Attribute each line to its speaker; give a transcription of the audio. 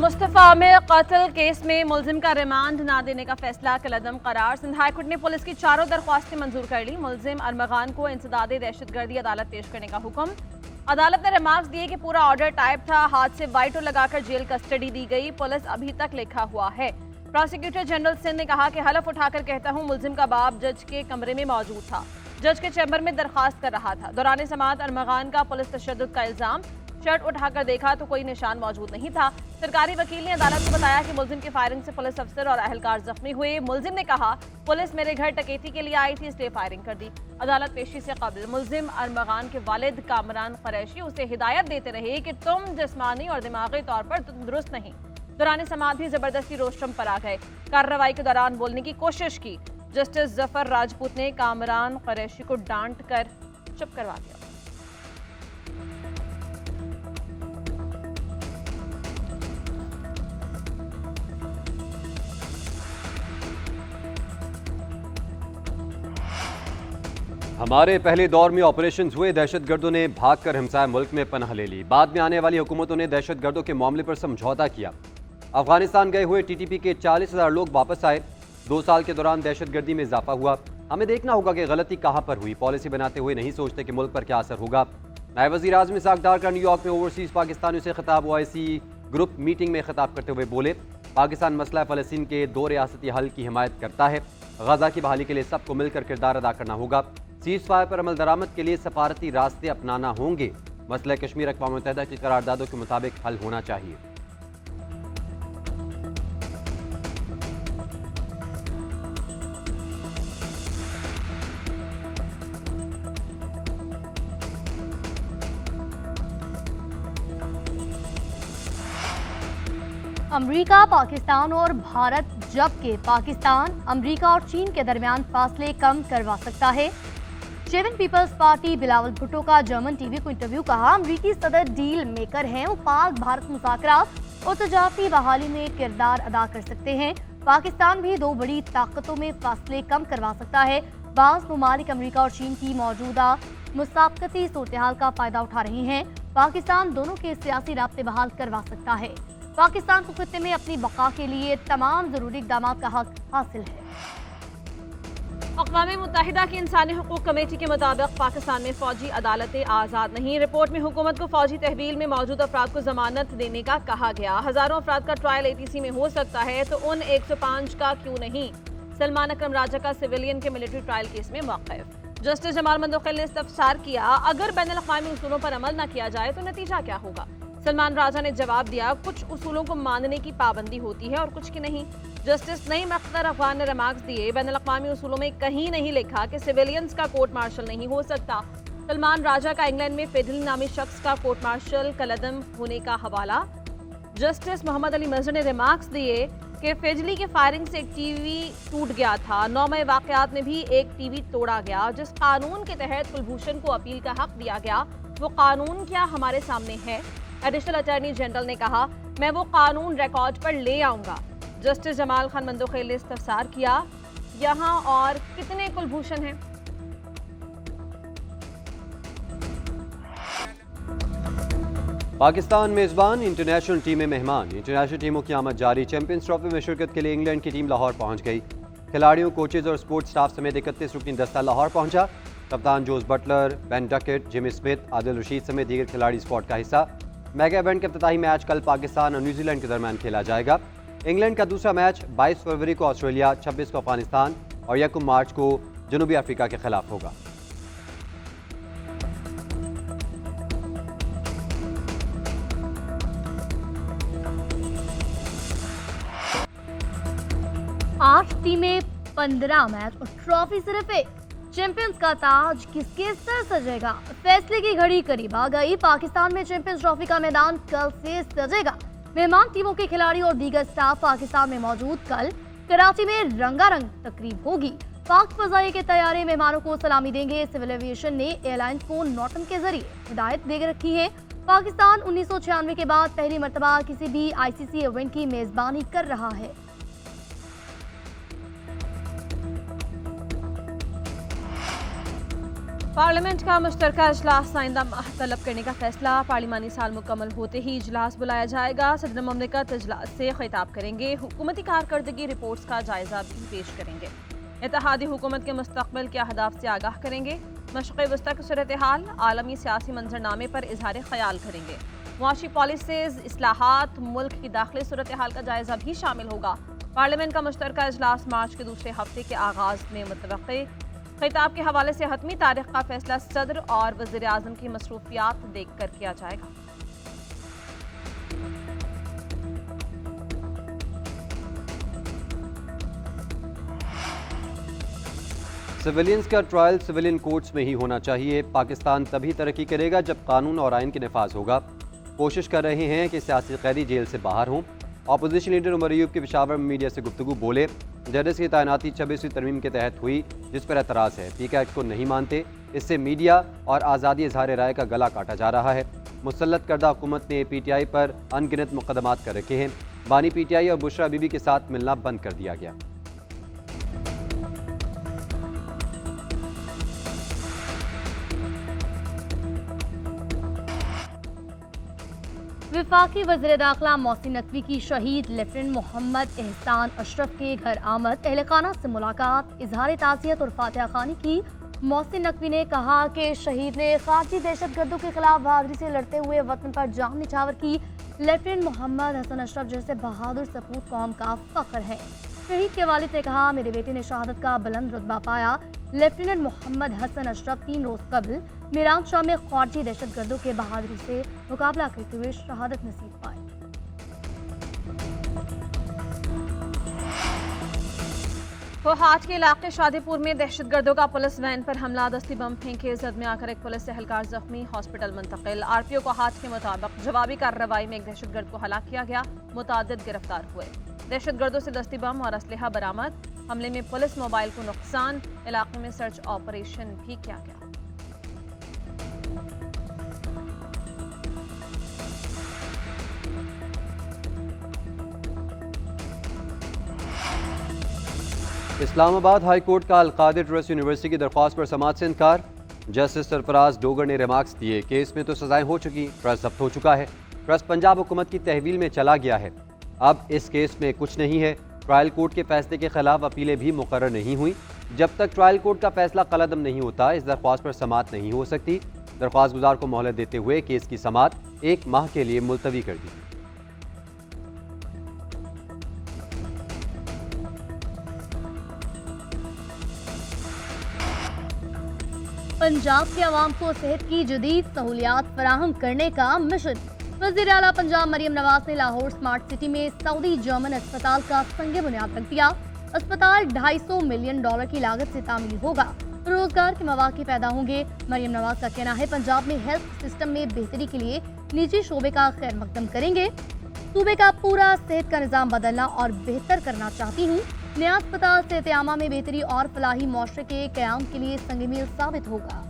Speaker 1: मुस्तफा में कत्ल केस में मुलजिम का रिमांड ना देने का फैसला कलअदम करार। सिंध हाई कोर्ट ने पुलिस की चारों दरख्वास्तें मंजूर कर ली। मुलजिम अरमगान को इंसदादे दहशतगर्दी अदालत पेश करने का हुक्म। अदालत ने रिमार्क्स दिए कि पूरा ऑर्डर टाइप था, हाथ से वाइटो लगाकर जेल कस्टडी दी गई। पुलिस अभी तक लिखा हुआ है। प्रोसिक्यूटर जनरल सिंध ने कहा कि हलफ उठाकर कहता हूं, मुलजिम का बाप जज के कमरे में मौजूद था, जज के चैम्बर में दरखास्त कर रहा था। दौरान समाअत अरमगान का पुलिस तशद्दुद का इल्जाम। शर्ट उठाकर देखा तो कोई निशान मौजूद नहीं था। सरकारी वकील ने अदालत को बताया कि मुलजिम की फायरिंग से पुलिस अफसर और अहलकार जख्मी हुए। मुलजिम ने कहा, पुलिस मेरे घर टकेती के लिए आई थी, इसलिए फायरिंग कर दी। अदालत पेशी से कबल मुलजिम अरमगान के वालिद कामरान कुरैशी उसे हिदायत देते रहे कि तुम जिस्मानी और दिमागी तौर पर दुरुस्त नहीं। दौरान समाअत भी जबरदस्ती रोस्टम पर आ गए। कार्रवाई के दौरान बोलने की कोशिश की। जस्टिस जफर राजपूत ने कामरान कुरैशी को डांट कर चुप करवा दिया।
Speaker 2: हमारे पहले दौर में ऑपरेशन हुए, दहशतगर्दों ने भागकर हमसाया मुल्क में पनाह ले ली। बाद में आने वाली हुकूमतों ने दहशतगर्दों के मामले पर समझौता किया। अफगानिस्तान गए हुए टीटीपी के 40,000 लोग वापस आए। 2 साल के दौरान दहशतगर्दी में इजाफा हुआ। हमें देखना होगा कि गलती कहां पर हुई। पॉलिसी बनाते हुए नहीं सोचते कि मुल्क पर क्या असर होगा। नायब वज़ीर आज़म इसहाक डार का न्यूयॉर्क में ओवरसीज पाकिस्तानियों से खिताब। OIC ग्रुप मीटिंग में खिताब करते हुए बोले, पाकिस्तान मसला फ़लस्तीन के 2 रियासती हल की हिमायत करता है। गजा की बहाली के लिए सबको मिलकर किरदार अदा करना होगा। सीज़ फायर पर अमल दरामद के लिए सफारती रास्ते अपनाना होंगे। मसला कश्मीर अक़वाम मुत्तहिदा की करारदादों के मुताबिक हल होना चाहिए।
Speaker 3: अमेरिका, पाकिस्तान और भारत, जबकि पाकिस्तान अमेरिका और चीन के दरमियान फासले कम करवा सकता है। शेवन पीपल्स पार्टी बिलावल भुट्टो का जर्मन टीवी को इंटरव्यू। कहा, अमेरिकी सदर डील मेकर हैं, वो पाक भारत मुज़ाकरात और तजारती बहाली में किरदार अदा कर सकते हैं। पाकिस्तान भी 2 बड़ी ताकतों में फासले कम करवा सकता है। बाज़ ममालिक अमेरिका और चीन की मौजूदा मुसाबकती सूरत-ए-हाल का फायदा उठा रही हैं। पाकिस्तान दोनों के सियासी राब्ते बहाल करवा सकता है। पाकिस्तान को खित्ते में अपनी बका के लिए तमाम जरूरी इक़दाम का हक हासिल है।
Speaker 1: अक़वाम मुत्तहिदा की इंसानी हुकूक कमेटी के मुताबिक पाकिस्तान में फौजी अदालतें आज़ाद नहीं। रिपोर्ट में हुकूमत को फौजी तहवील में मौजूद अफराद को जमानत देने का कहा गया। हज़ारों अफराद का ट्रायल ATC में हो सकता है, तो उन 105 का क्यों नहीं। सलमान अकरम राजा का सिविलियन के मिलिट्री ट्रायल केस में मौक़िफ़। जस्टिस जमाल मंदोखिल ने इस्तफसार किया, अगर बैनुल-अक़वामी उसूलों पर अमल न किया जाए तो नतीजा क्या होगा। सलमान राजा ने जवाब दिया, कुछ उसूलों को मानने की पाबंदी होती है और कुछ की नहीं। जस्टिस नईम अख्तर अफगान ने रिमार्क्स दिए, बैनुल-अक़वामी उसूलों में कहीं नहीं लिखा कि सिविलियंस का कोर्ट मार्शल नहीं हो सकता। सलमान राजा का इंग्लैंड में फेडरल नामी शख्स का कोर्ट मार्शल कलअदम होने का हवाला। जस्टिस मोहम्मद अली मजहर ने रिमार्क्स दिए कि फेजली के फायरिंग से एक टीवी टूट गया था। 9 मई वाक़यात में भी एक टीवी तोड़ा गया। जिस कानून के तहत कुलभूषण को अपील का हक दिया गया, वो कानून क्या हमारे सामने है। एडिशनल अटॉर्नी जनरल ने कहा, मैं वो कानून रिकॉर्ड पर ले आऊंगा। जस्टिस जमाल खान मंदोखिल ने इस्तफसार किया, यहाँ और कितने कुलभूषण हैं।
Speaker 2: पाकिस्तान मेजबान, इंटरनेशनल टीमें मेहमान। इंटरनेशनल टीमों की आमद जारी। चैंपियंस ट्रॉफी में शिरकत के लिए इंग्लैंड की टीम लाहौर पहुंच गई। खिलाड़ियों, कोचेज और स्पोर्ट्स स्टाफ समेत 31 रुकनी दस्ता लाहौर पहुंचा। कप्तान Jos Buttler, Ben Duckett, Jimmy Smith, Adil Rashid समेत दीगर खिलाड़ी स्क्वाड का हिस्सा। मेगा इवेंट का इफ्तिताही मैच कल पाकिस्तान और न्यूजीलैंड के दरमियान खेला जाएगा। इंग्लैंड का दूसरा मैच 22 फरवरी को ऑस्ट्रेलिया, 26 को अफगानिस्तान और 1 मार्च को जनूबी अफ्रीका के खिलाफ होगा।
Speaker 3: आठ टीमें, 15 मैच और ट्रॉफी सिर्फ एक। चैंपियंस का ताज किसके सर सजेगा। फैसले की घड़ी करीब आ गई। पाकिस्तान में चैंपियंस ट्रॉफी का मैदान कल से सजेगा। मेहमान टीमों के खिलाड़ी और दीगर स्टाफ पाकिस्तान में मौजूद। कल कराची में रंगारंग तकरीब होगी। पाक फजाई के तैयारे मेहमानों को सलामी देंगे। सिविल एविएशन ने एयरलाइंस को नोटम के जरिए हिदायत दे रखी है। पाकिस्तान 1996 के बाद पहली मरतबा किसी भी ICC इवेंट की मेजबानी कर रहा है।
Speaker 1: पार्लियामेंट का मुश्तरका इजलास आइंदा माह तलब करने का फैसला। पार्लिमानी साल मुकम्मल होते ही इजलास बुलाया जाएगा। सदर ममलिकत इजलास से खिताब करेंगे। हुकूमती कारकर्दगी रिपोर्ट्स का जायजा भी पेश करेंगे। इत्तेहादी हुकूमत के मुस्तकबिल के अहदाफ से आगाह करेंगे। मशरिक़ वस्ता की सूरत हाल, आलमी सियासी मंजरनामे पर इजहार ख्याल करेंगे। मुआशी पॉलिसीज, इस्लाहात, मुल्क की दाखिली सूरत हाल का जायजा भी शामिल होगा। पार्लियामेंट का मुश्तरका इजलास मार्च के दूसरे हफ्ते के आगाज में मुतवक्के। खिताब के हवाले से हतमी तारीख का फैसला सदर और वज़ीर आज़म की मसरूफियात देख कर किया जाएगा।
Speaker 2: सिविलियंस का ट्रायल सिविलियन कोर्ट्स में ही होना चाहिए। पाकिस्तान तभी तरक्की करेगा जब कानून और आइन के नफाज होगा। कोशिश कर रहे हैं कि सियासी कैदी जेल से बाहर हों। अपोजिशन लीडर उमर अयूब के पेशावर में मीडिया से गुफ्तगू बोले, जजेस की तैनाती 26वीं तरमीम के तहत हुई, जिस पर एतराज़ है। पीके एक्ट को नहीं मानते, इससे मीडिया और आज़ादी इजहार राय का गला काटा जा रहा है। मुसल्लत करदा हुकूमत ने PTI पर अनगिनत मुकदमात कर रखे हैं। बानी PTI और बुशरा बीबी के साथ मिलना बंद कर दिया गया।
Speaker 3: विफाकी वज़ीर दाखिला मोहसिन नकवी की शहीद लेफ्टिनेंट मोहम्मद एहसान अशरफ के घर आमद, अहल खाना से मुलाकात, इजहार ताज़ियत और फातिहा खानी की। मोहसिन नकवी ने कहा कि शहीद ने खारजी दहशतगर्दों के खिलाफ बहादुरी से लड़ते हुए वतन पर जान निछावर की। लेफ्टिनेंट मोहम्मद हसन अशरफ जैसे बहादुर सपूत कौम का फख्र है। शहीद के वालिद ने कहा, मेरे बेटे ने शहादत का बुलंद रुतबा पाया। लेफ्टिनेंट मोहम्मद हसन अशरफ 3 रोज कबल मीरान शाह में खारजी दहशतगर्दों के बहादुरी से मुकाबला करते हुए शहादत नसीब पाई।
Speaker 1: फोहाट के इलाके शादीपुर में दहशतगर्दों का पुलिस वैन पर हमला, दस्ती बम फेंके, जद में आकर एक पुलिस एहलकार जख्मी, हॉस्पिटल मुंतकिल। RPO को हाथ के मुताबिक जवाबी कार्रवाई में एक दहशतगर्द को हलाक किया गया, मुतादिद गिरफ्तार हुए। दहशतगर्दों से दस्ती बम और असलहा बरामद। हमले में पुलिस मोबाइल को नुकसान। इलाके में सर्च ऑपरेशन भी किया गया।
Speaker 2: इस्लामाबाद हाई कोर्ट का अल-कादिर ट्रस्ट यूनिवर्सिटी की दरख्वास्त पर समाअत से इनकार। जस्टिस सरफराज डोगर ने रिमार्क्स दिए, केस में तो सजाएं हो चुकी, ट्रस्ट जब्त हो चुका है, ट्रस्ट पंजाब हुकूमत की तहवील में चला गया है, अब इस केस में कुछ नहीं है। ट्रायल कोर्ट के फैसले के खिलाफ अपीलें भी मुकर्रर नहीं हुई। जब तक ट्रायल कोर्ट का फैसला कलअदम नहीं होता, इस दरख्वास्त पर समाअत नहीं हो सकती। दरख्वास्त गुजार को मोहलत देते हुए केस की समाअत 1 माह के लिए मुलतवी कर दी।
Speaker 3: पंजाब के अवाम को सेहत की जदीद सहूलियात फराहम करने का मिशन। वज़ीर आला पंजाब मरियम नवाज ने लाहौर स्मार्ट सिटी में सऊदी जर्मन अस्पताल का संग बुनियाद रख दिया। अस्पताल $250 मिलियन की लागत से तामीर होगा। रोजगार के मौके पैदा होंगे। मरियम नवाज का कहना है, पंजाब में हेल्थ सिस्टम में बेहतरी के लिए निजी शोबे का खैर मकदम करेंगे। सूबे का पूरा सेहत का निज़ाम बदलना और बेहतर करना चाहती हूँ। नया अस्पताल सेहत आमा में बेहतरी और फलाही मुआशरे के क़याम के लिए संग मील साबित होगा।